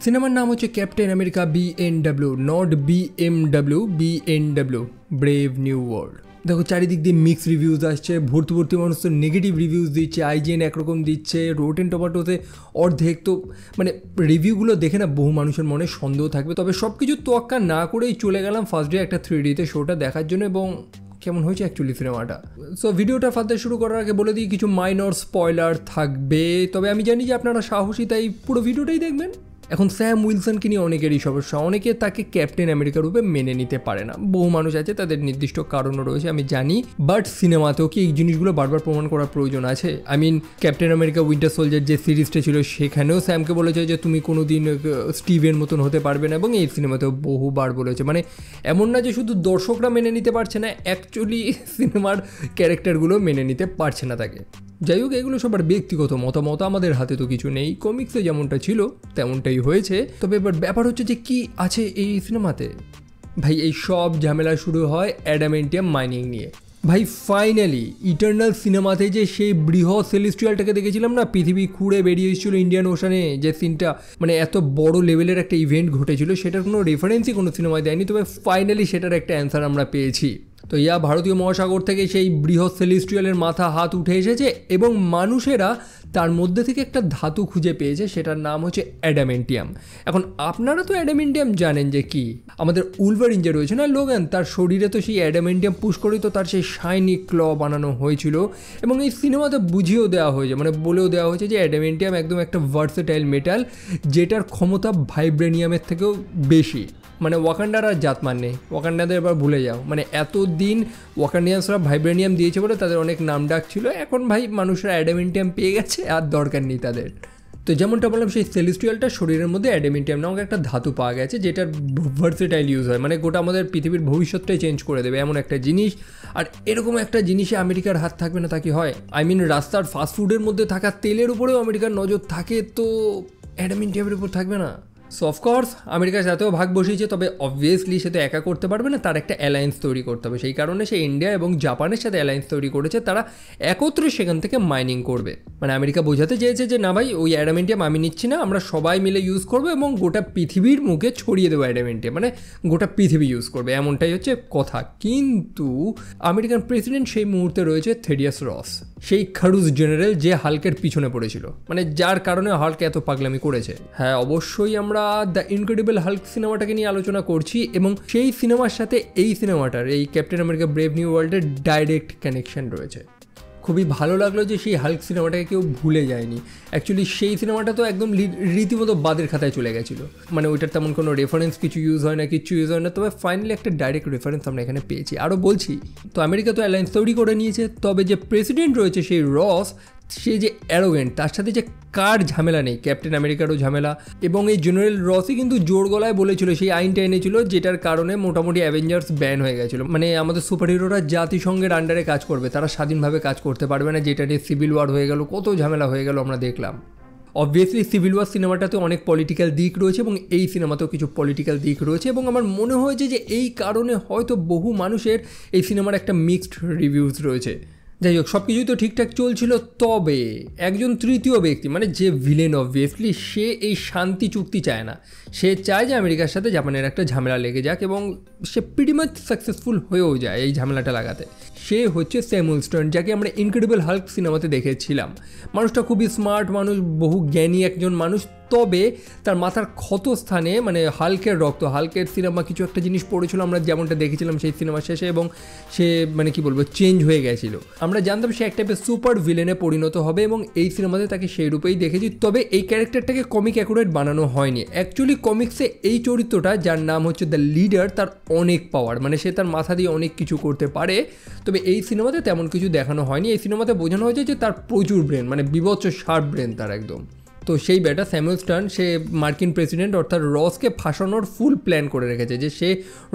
সিনেমার নাম হচ্ছে captain America BNW, not BMW, BNW, brave new world. দেখো চারিদিক দিয়ে মিক্স রিভিউজ আসছে, ভর্তি ভর্তি মানুষ তো নেগেটিভ রিভিউজ দিচ্ছে, IGN একরকম দিচ্ছে, রোটেন টমেটোতে অর্ধেক। তো মানে রিভিউগুলো দেখে না বহু মানুষের মনে সন্দেহ থাকবে। তবে সব কিছু তোয়াক্কা না করেই চলে গেলাম ফার্স্ট ডে একটা 3Dতে শোটা দেখার জন্য, এবং কেমন হয়েছে অ্যাকচুয়ালি সিনেমাটা। সো ভিডিওটা ফার্দার শুরু করার আগে বলে দিই কিছু মাইনর স্পয়লার থাকবে, তবে আমি জানি যে আপনারা সাহসী, তাই পুরো ভিডিওটাই দেখবেন। এখন স্যাম উইলসনকে নিয়ে অনেকেরই সমস্যা, অনেকে তাকে ক্যাপ্টেন আমেরিকা রূপে মেনে নিতে পারে না। বহু মানুষ আছে, তাদের নির্দিষ্ট কারণও রয়েছে আমি জানি, বাট সিনেমাতেও কি এই জিনিসগুলো বারবার প্রমাণ করার প্রয়োজন আছে? I mean Captain America Winter Soldier যে সিরিজটা ছিল সেখানেও স্যামকে বলেছে যে তুমি কোনোদিন স্টিভের মতন হতে পারবে না, এবং এই সিনেমাতেও বহুবার বলেছে। মানে এমন না যে শুধু দর্শকরা মেনে নিতে পারছে না, অ্যাকচুয়ালি সিনেমার ক্যারেক্টারগুলো মেনে নিতে পারছে না তাকে। যাই হোক, এগুলো সবার ব্যক্তিগত মতামত, আমাদের হাতে তো কিছু নেই। কমিক্সে যেমনটা ছিল তেমনটাই হয়েছে। তবে এবার ব্যাপার হচ্ছে যে কি আছে এই সিনেমাতে। ভাই এই সব ঝামেলা শুরু হয় অ্যাডামেন্টিয়াম মাইনিং নিয়ে। ভাই ফাইনালি ইটার্নাল সিনেমাতে যে সেই বৃহৎ সেলেস্টিয়ালটাকে দেখেছিলাম না, পৃথিবী খুঁড়ে বেরিয়ে এসেছিল ইন্ডিয়ান ওশানে, যে সিনটা মানে এত বড় লেভেলের একটা ইভেন্ট ঘটেছিল, সেটার কোনো রেফারেন্সই কোনো সিনেমায় দেয়নি। তবে ফাইনালি সেটার একটা অ্যান্সার আমরা পেয়েছি। তো ভারতীয় মহাসাগর থেকে সেই বৃহৎ সেলেস্টিয়ালের মাথা হাত উঠে এসেছে, এবং মানুষেরা তার মধ্যে থেকে একটা ধাতু খুঁজে পেয়েছে, সেটার নাম হচ্ছে অ্যাডামেন্টিয়াম। এখন আপনারা তো অ্যাডামেন্টিয়াম জানেন যে কি, আমাদের উলভারিন যে রয়েছে না লোগান, তার শরীরে তো সেই অ্যাডামেন্টিয়াম পুশ করেই তো তার সেই শাইনি ক্ল বানানো হয়েছিল। এবং এই সিনেমাতে বুঝিয়েও দেওয়া হয়েছে, মানে বলেও দেওয়া হয়েছে যে অ্যাডামেন্টিয়াম একদম একটা ভার্সেটাইল মেটাল, যেটার ক্ষমতা ভাইব্রেনিয়ামের থেকেও বেশি। মানে ওয়াকান্ডার আর জাতমান নেই, ওয়াকান্ডাদের এবার ভুলে যাও। মানে এতদিন ওয়াকান্ডিয়ানসরা ভাইব্রেনিয়াম দিয়েছে বলে তাদের অনেক নাম ডাক ছিল, এখন ভাই মানুষরা অ্যাডামেন্টিয়াম পেয়ে গেছে, আর দরকার নেই তাদের। তো যেমনটা বললাম, সেই সেলেস্টিয়ালটা শরীরের মধ্যে অ্যাডামেন্টিয়াম নামক একটা ধাতু পাওয়া গেছে, যেটার ভার্সেটাইল ইউজ হয়, মানে গোটা আমাদের পৃথিবীর ভবিষ্যৎটাই চেঞ্জ করে দেবে এমন একটা জিনিস। আর এরকম একটা জিনিসে আমেরিকার হাত থাকবে না তা কি হয়? আই মিন রাস্তার ফাস্টফুডের মধ্যে থাকা তেলের উপরেও আমেরিকার নজর থাকে, তো অ্যাডামেন্টিয়ামের উপর থাকবে না? সো অফকোর্স আমেরিকার সাথেও ভাগ বসিয়েছে, তবে অবভিয়াসলি সে তো একা করতে পারবে না, তার একটা অ্যালায়েন্স তৈরি করতে হবে। সেই কারণে সে ইন্ডিয়া এবং জাপানের সাথে অ্যালায়েন্স তৈরি করেছে, তারা একত্রে সেখান থেকে মাইনিং করবে। মানে আমেরিকা বোঝাতে চেয়েছে যে না ভাই, ওই অ্যাডামেন্টিয়াম আমি নিচ্ছি না, আমরা সবাই মিলে ইউজ করবো এবং গোটা পৃথিবীর মুখে ছড়িয়ে দেবো অ্যাডামেন্টিয়াম, মানে গোটা পৃথিবী ইউজ করবে, এমনটাই হচ্ছে কথা। কিন্তু আমেরিকান প্রেসিডেন্ট সেই মুহূর্তে রয়েছে থেডিয়াস রস, সেই খারুজ জেনারেল যে হাল্কের পিছনে পড়েছিল, মানে যার কারণে হাল্ক এত পাগলামি করেছে। হ্যাঁ অবশ্যই আমরা দ্য ইনক্রেডিবল হাল্ক সিনেমাটাকে নিয়ে আলোচনা করছি, এবং সেই সিনেমার সাথে এই সিনেমাটার, এই ক্যাপ্টেন আমেরিকা ব্রেভ নিউ ওয়ার্ল্ডের ডাইরেক্ট কানেকশন রয়েছে। খুবই ভালো লাগলো যে সেই হাল্ক সিনেমাটাকে কেউ ভুলে যায়নি। অ্যাকচুয়ালি সেই সিনেমাটা তো একদম রীতিমতো বাদের খাতায় চলে গেছিলো, মানে ওইটার তেমন কোনো রেফারেন্স কিছু ইউজ হয় না, কিছু ইউজ হয় না। তবে ফাইনালি একটা ডাইরেক্ট রেফারেন্স আমরা এখানে পেয়েছি। আরও বলছি, তো আমেরিকা তো অ্যালায়েন্স তৈরি করে নিয়েছে, তবে যে প্রেসিডেন্ট রয়েছে সেই রস, সে যে অ্যারোগেন্ট, তার সাথে যে কার ঝামেলা নেই, ক্যাপ্টেন আমেরিকারও ঝামেলা। এবং এই জেনারেল রসই কিন্তু জোর গলায় বলেছিল, সেই আইনটা এনেছিল, যেটার কারণে মোটামুটি অ্যাভেঞ্জার্স ব্যান হয়ে গেছিলো। মানে আমাদের সুপার হিরোরা জাতিসংঘের আন্ডারে কাজ করবে, তারা স্বাধীনভাবে কাজ করতে পারবে না, যেটা নিয়ে সিভিল ওয়ার হয়ে গেল, কত ঝামেলা হয়ে গেল আমরা দেখলাম। অবভিয়াসলি সিভিল ওয়ার সিনেমাটাতে অনেক পলিটিক্যাল দিক রয়েছে, এবং এই সিনেমাতেও কিছু পলিটিক্যাল দিক রয়েছে, এবং আমার মনে হয়েছে যে এই কারণে হয়তো বহু মানুষের এই সিনেমার একটা মিক্সড রিভিউজ রয়েছে। যাই হোক, সব কিছুই তো ঠিকঠাক চলছিল, তবে একজন তৃতীয় ব্যক্তি, মানে যে ভিলেন, অবভিয়াসলি সে এই শান্তি চুক্তি চায় না, সে চায় যে আমেরিকার সাথে জাপানের একটা ঝামেলা লেগে যাক, এবং সে প্রিটি মাচ সাকসেসফুল হয়েও যায় এই ঝামেলাটা লাগাতে। সে হচ্ছে স্যাম উইলসন, যাকে আমরা ইনক্রেডিবল হাল্ক সিনেমাতে দেখেছিলাম। মানুষটা খুবই স্মার্ট মানুষ, বহু জ্ঞানী একজন মানুষ, তবে তার মাথার ক্ষত স্থানে মানে হাল্কের রক্ত, হাল্কের সিনেমা কিছু একটা জিনিস পড়েছিল, আমরা যেমনটা দেখেছিলাম সেই সিনেমা শেষে, এবং সে মানে কি বলবো চেঞ্জ হয়ে গেছিল। আমরা জানতাম সে এক টাইপের সুপার ভিলেনে পরিণত হবে, এবং এই সিনেমাতে তাকে সেই রূপেই দেখেছি। তবে এই ক্যারেক্টারটাকে কমিক অ্যাকুরেট বানানো হয়নি। অ্যাকচুয়ালি কমিক্সে এই চরিত্রটা, যার নাম হচ্ছে দ্য লিডার, তার অনেক পাওয়ার, মানে সে তার মাথা দিয়ে অনেক কিছু করতে পারে। তবে এই সিনেমাতে তেমন কিছু দেখানো হয়নি। এই সিনেমাতে বোঝানো হয়েছে যে তার প্রচুর ব্রেন, মানে বিভৎস শার্প ব্রেন তার একদম। তো সেই ব্যাটা স্যামুয়েল স্টার্ন, সে মার্কিন প্রেসিডেন্ট অর্থাৎ রসকে ফাঁসানোর ফুল প্ল্যান করে রেখেছে, যে সে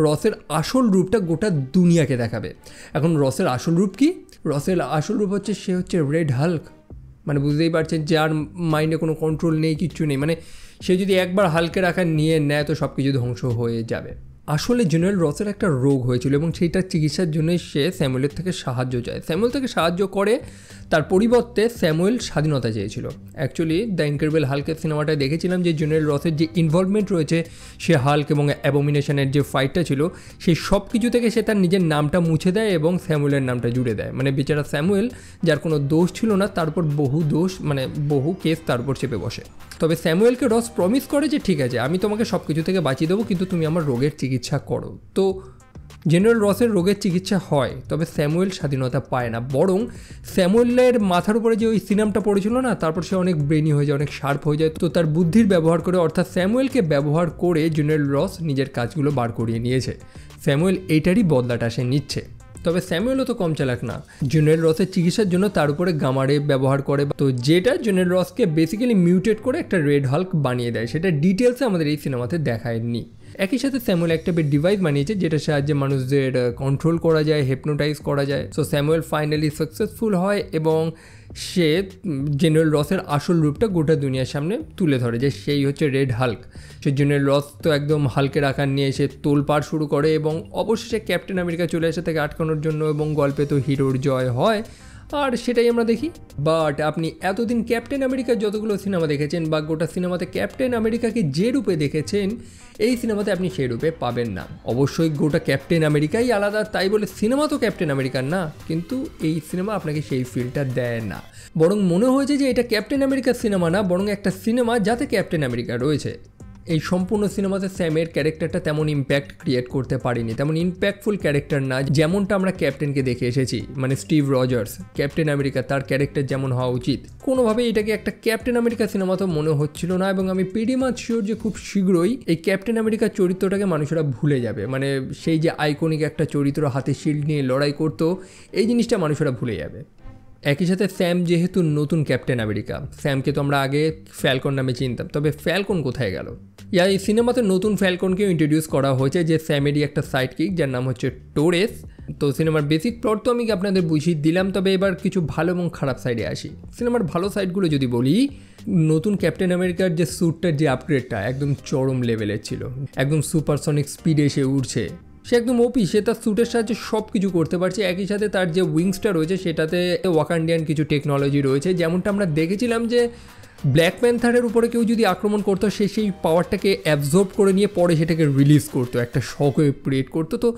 রসের আসল রূপটা গোটা দুনিয়াকে দেখাবে। এখন রসের আসল রূপ কি? রসের আসল রূপ হচ্ছে সে হচ্ছে রেড হাল্ক, মানে বুঝতেই পারছেন যার মাইন্ডে কোনো কন্ট্রোল নেই, কিচ্ছু নেই। মানে সে যদি একবার হাল্কের আকার নিয়ে নেয় তো সব কিছু ধ্বংস হয়ে যাবে। আসলে জেনারেল রসের একটা রোগ হয়েছিল এবং সেইটার চিকিৎসার জন্য সে স্যামুয়েলের থেকে সাহায্য চায়। স্যামুয়েল থেকে সাহায্য করে, তার পরিবর্তে স্যামুয়েল স্বাধীনতা চেয়েছিল। অ্যাকচুয়ালি দ্য ইনক্রেডিবল হাল্কের সিনেমাটায় দেখেছিলাম যে জেনারেল রসের যে ইনভলভমেন্ট রয়েছে, সে হাল্ক এবং অ্যাবোমিনেশনের যে ফাইটটা ছিল, সেই সব কিছু থেকে সে তার নিজের নামটা মুছে দেয় এবং স্যামুয়েলের নামটা জুড়ে দেয়। মানে বেচারা স্যামুয়েল, যার কোনো দোষ ছিল না, তারপর বহু কেস তার উপর চেপে বসে। তবে স্যামুয়েলকে রস প্রমিস করে যে ঠিক আছে, আমি তোমাকে সব কিছু থেকে বাঁচিয়ে দেবো, কিন্তু তুমি আমার রোগের চিকিৎসা করো। তো জেনারেল রসের রোগের চিকিৎসা হয়, তবে স্যামুয়েল স্বাধীনতা পায় না। বরং স্যামুয়েলের মাথার উপরে যে ওই সিনেমাটা পড়েছিল না, তারপর সে অনেক ব্রেনি হয়ে যায়, অনেক শার্প হয়ে যায়। তো তার বুদ্ধির ব্যবহার করে, অর্থাৎ স্যামুয়েলকে ব্যবহার করে জেনারেল রস নিজের কাজগুলো বার করিয়ে নিয়েছে। স্যামুয়েল এইটারই বদলাটা সে নিচ্ছে। তবে স্যামুয়েলও তো কম চালাক না। জেনারেল রসের চিকিৎসার জন্য তার উপরে গামারে ব্যবহার করে, তো যেটা জেনারেল রসকে বেসিক্যালি মিউটেট করে একটা রেড হাল্ক বানিয়ে দেয়। সেটা ডিটেলসে আমাদের এই সিনেমাতে দেখায়নি। একই সাথে স্যামুয়েল একটা ডিভাইস বানিয়েছে যেটার সাহায্যে মানুষদের কন্ট্রোল করা যায়, হেপনোটাইজ করা যায়। সো স্যামুয়েল ফাইনালি সাকসেসফুল হয় এবং সে জেনারেল রসের আসল রূপটা গোটা দুনিয়ার সামনে তুলে ধরে, যে সেই হচ্ছে রেড হাল্ক। সে জেনারেল রস তো একদম হাল্কের আকার নিয়ে এসে তোলপাড় শুরু করে এবং অবশেষে ক্যাপ্টেন আমেরিকা চলে আসে তাকে আটকানোর জন্য, এবং গল্পে তো হিরোর জয় হয়, আর সেটাই আমরা দেখি। বাট আপনি এতদিন ক্যাপ্টেন আমেরিকার যতগুলো সিনেমা দেখেছেন বা গোটা সিনেমাতে ক্যাপ্টেন আমেরিকাকে যে রূপে দেখেছেন, এই সিনেমাতে আপনি সেই রূপে পাবেন না। অবশ্যই গোটা ক্যাপ্টেন আমেরিকাই আলাদা, তাই বলে সিনেমা তো ক্যাপ্টেন আমেরিকার না, কিন্তু এই সিনেমা আপনাকে সেই ফিলটা দেয় না। বরং মনে হয়েছে যে এটা ক্যাপ্টেন আমেরিকার সিনেমা না, বরং একটা সিনেমা যাতে ক্যাপ্টেন আমেরিকা রয়েছে। এই সম্পূর্ণ সিনেমাতে স্যামের ক্যারেক্টারটা তেমন ইম্প্যাক্ট ক্রিয়েট করতে পারেনি, তেমন ইম্প্যাক্টফুল ক্যারেক্টার না যেমনটা আমরা ক্যাপ্টেনকে দেখে এসেছি। মানে স্টিভ রজার্স ক্যাপ্টেন আমেরিকা, তার ক্যারেক্টার যেমন হওয়া উচিত, কোনোভাবেই এটাকে একটা ক্যাপ্টেন আমেরিকা সিনেমা তো মনে হচ্ছিল না। এবং আমি প্রিটি মাচ শিওর যে খুব শীঘ্রই এই ক্যাপ্টেন আমেরিকার চরিত্রটাকে মানুষেরা ভুলে যাবে। মানে সেই যে আইকনিক একটা চরিত্র, হাতে শিল্ড নিয়ে লড়াই করতো, এই জিনিসটা মানুষেরা ভুলে যাবে। একই সাথে স্যাম যেহেতু নতুন ক্যাপ্টেন আমেরিকা, স্যামকে তো আমরা আগে ফ্যালকন নামে চিনতাম, তবে ফ্যালকন কোথায় গেল? এই সিনেমাতে নতুন ফ্যালকনকেও ইন্ট্রোডিউস করা হয়েছে, যে স্যামেরই একটা সাইড কিক যার নাম হচ্ছে টোরেস। তো সিনেমার বেসিক প্লট তো আমি আপনাদের বুঝিয়ে দিলাম, তবে এবার কিছু ভালো এবং খারাপ সাইডে আসি। সিনেমার ভালো সাইডগুলো যদি বলি, নতুন ক্যাপ্টেন আমেরিকার যে স্যুটটার যে আপগ্রেডটা একদম চরম লেভেলের ছিল, একদম সুপারসনিক স্পিডে এসে উঠছে, সে একদম ওপি, সে তার স্যুটের সাহায্যে সব কিছু করতে পারছে। একই সাথে তার যে উইংসটা রয়েছে সেটাতে ওয়াকান্ডিয়ান কিছু টেকনোলজি রয়েছে, যেমনটা আমরা দেখেছিলাম যে ব্ল্যাক প্যান্থারের উপরে কেউ যদি আক্রমণ করতো, সে সেই পাওয়ারটাকে অ্যাবজর্ব করে নিয়ে পরে সেটাকে রিলিজ করতো, একটা শকে ক্রিয়েট করতো। তো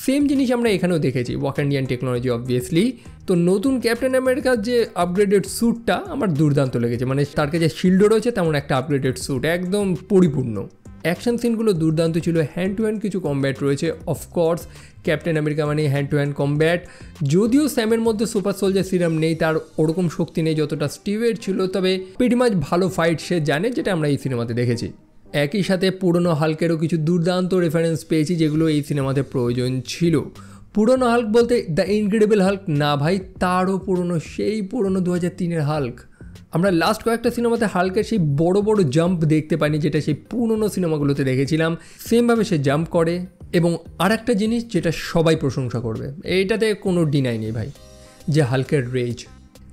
সেম জিনিস আমরা এখানেও দেখেছি, ওয়াকান্ডিয়ান টেকনোলজি অবভিয়াসলি। তো নতুন ক্যাপ্টেন আমেরিকার যে আপগ্রেডেড স্যুটটা আমার দুর্দান্ত লেগেছে। মানে তার কাছে শিল্ডও রয়েছে, তেমন একটা আপগ্রেডেড স্যুট, একদম পরিপূর্ণ। অ্যাকশন সিনগুলো দুর্দান্ত ছিল, হ্যান্ড টু হ্যান্ড কিছু কমব্যাট রয়েছে। অফকোর্স ক্যাপ্টেন আমেরিকা মানে হ্যান্ড টু হ্যান্ড কমব্যাট। যদিও স্যামের মধ্যে সুপার সোলজার সিরাম নেই, তার ওরকম শক্তি নেই যতটা স্টিভের ছিল, তবে প্রিটি মাচ ভালো ফাইট সে জানে, যেটা আমরা এই সিনেমাতে দেখেছি। একই সাথে পুরনো হাল্কেরও কিছু দুর্দান্ত রেফারেন্স পেয়েছি, যেগুলো এই সিনেমাতে প্রয়োজন ছিল। পুরনো হাল্ক বলতে দ্য ইনক্রেডিবল হাল্ক না ভাই, তারও পুরনো, সেই পুরনো 2003-এর হাল্ক। আমরা লাস্ট কয়েকটা সিনেমাতে হাল্কের সেই বড় বড় জাম্প দেখতে পাইনি, যেটা সেই পুরনো সিনেমাগুলোতে দেখেছিলাম। সেমভাবে সে জাম্প করে। এবং আর একটা জিনিস যেটা সবাই প্রশংসা করবে, এইটাতে কোনো ডিনাই নেই ভাই, যে হাল্কের রেজ,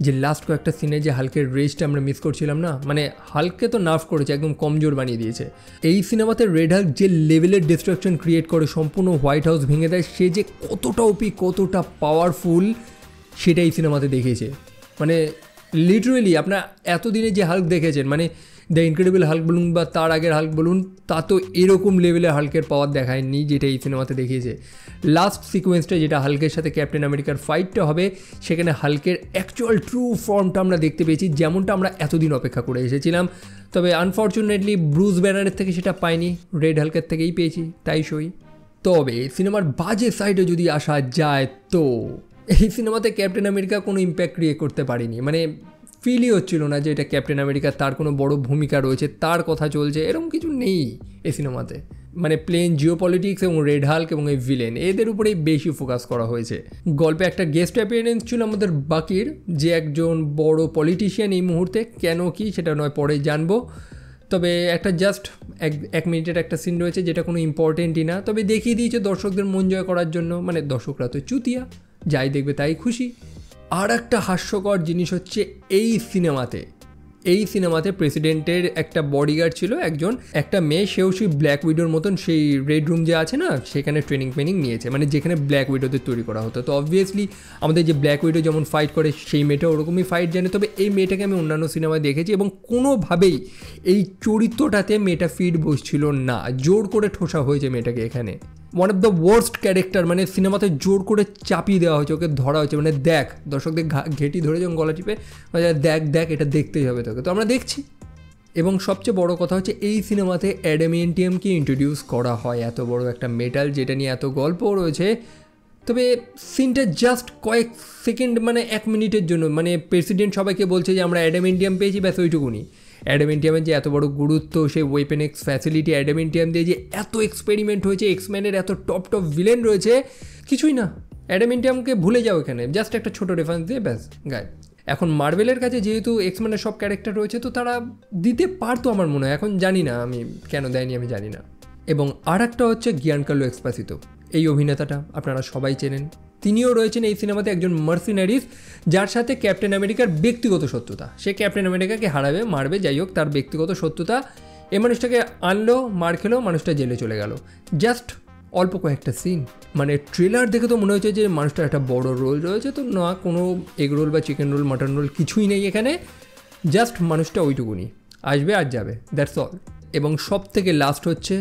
যে লাস্ট কয়েকটা সিনে যে হাল্কের রেজটা আমরা মিস করছিলাম না, মানে হাল্ককে তো নার্ভ করেছে, একদম কমজোর বানিয়ে দিয়েছে। এই সিনেমাতে রেড হাল্ক যে লেভেলের ডিস্ট্রাকশন ক্রিয়েট করে সম্পূর্ণ হোয়াইট হাউস ভেঙে দেয়, সে যে কতটা ওপি, কতটা পাওয়ারফুল, সেটা এই সিনেমাতে দেখিয়েছে। মানে লিটারেলি আপনার এতদিনে যে হাল্ক দেখেছেন, মানে দ্য ইনক্রেডিবল হাল্ক বলুন বা তার আগের হাল্ক বলুন, তা তো এরকম লেভেলের হাল্কের পাওয়ার দেখায়নি যেটা এই সিনেমাতে দেখিয়েছে। লাস্ট সিকোয়েন্সটা যেটা হাল্কের সাথে ক্যাপ্টেন আমেরিকার ফাইটটা হবে, সেখানে হাল্কের অ্যাকচুয়াল ট্রু ফর্মটা আমরা দেখতে পেয়েছি, যেমনটা আমরা এতদিন অপেক্ষা করে এসেছিলাম। তবে আনফর্চুনেটলি ব্রুস ব্যানারের থেকে সেটা পাইনি, রেড হাল্কের থেকেই পেয়েছি, তাই সই। তবে সিনেমার বাজে সাইডে যদি আসা যায়, তো এই সিনেমাতে ক্যাপ্টেন আমেরিকা কোনো ইম্প্যাক্ট ক্রিয়েট করতে পারেনি। মানে ফিলই হচ্ছিল না যে এটা ক্যাপ্টেন আমেরিকা, তার কোনো বড় ভূমিকা রয়েছে, তার কথা চলছে, এরকম কিছু নেই এই সিনেমাতে। মানে প্লেন জিওপলিটিক্স এবং রেড হাল্ক এবং এই ভিলেন, এদের উপরেই বেশি ফোকাস করা হয়েছে। গল্পে একটা গেস্ট অ্যাপিয়ারেন্স ছিল আমাদের বাকির, যে একজন বড় পলিটিশিয়ান এই মুহূর্তে, কেন কি সেটা নয় পরে জানবো। তবে একটা জাস্ট এক মিনিটের একটা সিন রয়েছে, যেটা কোনো ইম্পর্টেন্টই না, তবে দেখিয়ে দিয়েছে দর্শকদের মন জয় করার জন্য। মানে দর্শকরা তো চুতিয়া, যাই দেখবে তাই খুশি। আর একটা হাস্যকর জিনিস হচ্ছে এই সিনেমাতে এই সিনেমাতে প্রেসিডেন্টের একটা বডিগার্ড ছিল একজন, একটা মেয়ে, সেও সেই ব্ল্যাক উইডোর মতন সেই রেড রুম যে আছে না সেখানে ট্রেনিং নিয়েছে, মানে যেখানে ব্ল্যাক উইডোতে তৈরি করা হতো। তো অবভিয়াসলি আমাদের যে ব্ল্যাক উইডো যেমন ফাইট করে সেই মেয়েটা ওরকমই ফাইট জানে, তবে এই মেয়েটাকে আমি অন্যান্য সিনেমায় দেখেছি এবং কোনোভাবেই এই চরিত্রটাতে মেয়েটা ফিট বসছিল না, জোর করে ঠোসা হয়েছে মেয়েটাকে এখানে। One of the worst character, মানে সিনেমাতে জোর করে চাপিয়ে দেওয়া হয়েছে, ওকে ধরা হয়েছে, মানে দেখ দর্শকদের ঘেঁটি ধরে যখন গলা টিপে দেখ এটা দেখতেই হবে তোকে, তো আমরা দেখছি। এবং সবচেয়ে বড় কথা হচ্ছে এই সিনেমাতে অ্যাডামেন্টিয়ামকে ইন্ট্রোডিউস করা হয়, এত বড় একটা মেটাল যেটা নিয়ে এত গল্প রয়েছে। তবে সিনটা জাস্ট কয়েক সেকেন্ড, মানে 1 মিনিটের জন্য, মানে প্রেসিডেন্ট সবাইকে বলছে যে আমরা অ্যাডামেন্টিয়াম পেয়েছি, ব্যাস ওইটুকুনি। অ্যাডামেন্টিয়ামের যে এত বড় গুরুত্ব, সেই ওয়েপেন এক্স ফ্যাসিলিটি, অ্যাডামেন্টিয়াম দিয়ে যে এত এক্সপেরিমেন্ট হয়েছে, এক্সম্যানের এত টপ ভিলেন রয়েছে, কিছুই না। অ্যাডামেন্টিয়ামকে ভুলে যাও এখানে, জাস্ট একটা ছোটো রেফারেন্স দিয়ে ব্যাস গায়ে। এখন মার্ভেলের কাছে যেহেতু এক্সম্যানের সব ক্যারেক্টার রয়েছে, তো তারা দিতে পারতো আমার মনে হয়, এখন জানি না আমি কেন দেয়নি, আমি জানি না। এবং আর একটা হচ্ছে গিয়ানকার্লো এক্সপাসিতো, এই অভিনেতাটা আপনারা সবাই চেনেন। তিনিও রয়েছেন এই সিনেমাতে একজন মার্সিনারিস, যার সাথে ক্যাপ্টেন আমেরিকার ব্যক্তিগত শত্রুতা। সে ক্যাপ্টেন আমেরিকাকে হারাবে, মারবে, যাই হোক, তার ব্যক্তিগত শত্রুতা। এই মানুষটাকে আনলো, মার খেলো, মানুষটা জেলে চলে গেল, জাস্ট অল্প কয়েকটা সিন। মানে ট্রেলার দেখে তো মনে হচ্ছে যে মানুষটার একটা বড় রোল রয়েছে, তো না, কোনো এগ রোল বা চিকেন রোল, মাটন রোল কিছুই নেই এখানে, জাস্ট মানুষটা ওইটুকুনি আসবে আর যাবে, দ্যাটস অল। এবং সব থেকে লাস্ট হচ্ছে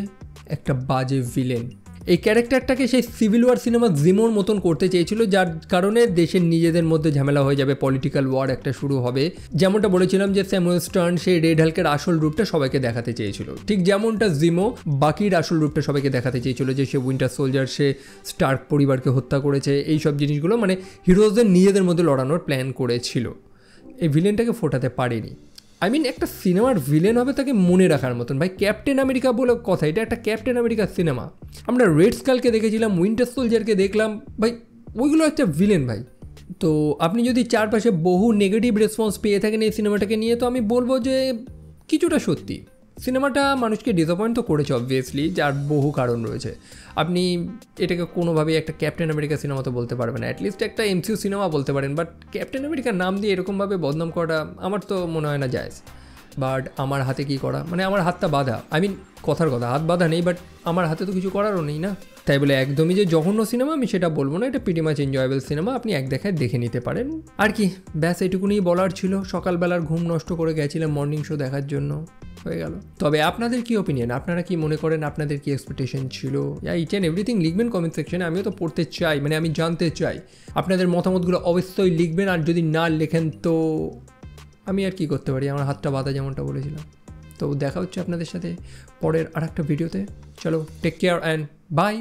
একটা বাজে ভিলেন। এই ক্যারেক্টারটাকে সেই সিভিল ওয়ার সিনেমা জিমোর মতন করতে চেয়েছিল, যার কারণে দেশের নিজেদের মধ্যে ঝামেলা হয়ে যাবে, পলিটিক্যাল ওয়ার একটা শুরু হবে। যেমনটা বলেছিলাম যে স্যামুয়েল স্টার্ন সেই রেড হাল্কের আসল রূপটা সবাইকে দেখাতে চেয়েছিল, ঠিক যেমনটা জিমো বাকির আসল রূপটা সবাইকে দেখাতে চেয়েছিল, যে সে উইন্টার সোলজার, সে স্টার্ক পরিবারকে হত্যা করেছে, এই সব জিনিসগুলো মানে হিরোজদের নিজেদের মধ্যে লড়ানোর প্ল্যান করেছিল। এই ভিলেনটাকে ফোটাতে পারেনি। আই মিন একটা সিনেমার ভিলেন হবে তাকে মনে রাখার মতন। ভাই ক্যাপ্টেন আমেরিকা বলে কথা, এটা একটা ক্যাপ্টেন আমেরিকার সিনেমা। আমরা রেড স্কালকে দেখেছিলাম, উইন্টার সোলজারকে দেখলাম, ভাই ওইগুলো একটা ভিলেন ভাই। তো আপনি যদি চারপাশে বহু নেগেটিভ রেসপন্স পেয়ে থাকেন এই সিনেমাটাকে নিয়ে, তো আমি বলবো যে কিছুটা সত্যি সিনেমাটা মানুষকে ডিসঅ্যাপয়েন্ট তো করেছে অবভিয়াসলি, যার বহু কারণ রয়েছে। আপনি এটাকে কোনোভাবেই একটা ক্যাপ্টেন আমেরিকা সিনেমা তো বলতে পারবেন না, অ্যাটলিস্ট একটা এমসিইউ সিনেমা বলতে পারেন, বাট ক্যাপ্টেন আমেরিকার নাম দিয়ে এরকমভাবে বদনাম করাটা আমার তো মনে হয় না জায়েজ। বাট আমার হাতে কি করা, মানে আমার হাতটা বাঁধা, আই মিন কথার কথা, হাত বাঁধা নেই, বাট আমার হাতে তো কিছু করারও নেই না। তাই বলে একদমই যে জঘন্য সিনেমা আমি সেটা বলবো না, এটা প্রিটি মাচ এনজয়েবল সিনেমা, আপনি এক দেখায় দেখে নিতে পারেন আর কি। ব্যাস এটুকুনি বলার ছিল। সকালবেলার ঘুম নষ্ট করে গেছিলাম মর্নিং শো দেখার জন্য, হয়ে গেল। তবে আপনাদের কি ওপিনিয়ন, আপনারা কি মনে করেন, আপনাদের কি এক্সপেকটেশন ছিল, ইচ অ্যান্ড এভরিথিং লিখবেন কমেন্ট সেকশনে। আমিও তো পড়তে চাই, মানে আমি জানতে চাই, আপনাদের মতামতগুলো অবশ্যই লিখবেন। আর যদি না লেখেন তো আমি আর কি করতে পারি, আমার হাতটা বাঁধা যেমনটা বলেছিলাম। তো দেখা হচ্ছে আপনাদের সাথে পরের আর একটা ভিডিওতে। চলো, টেক কেয়ার অ্যান্ড বাই।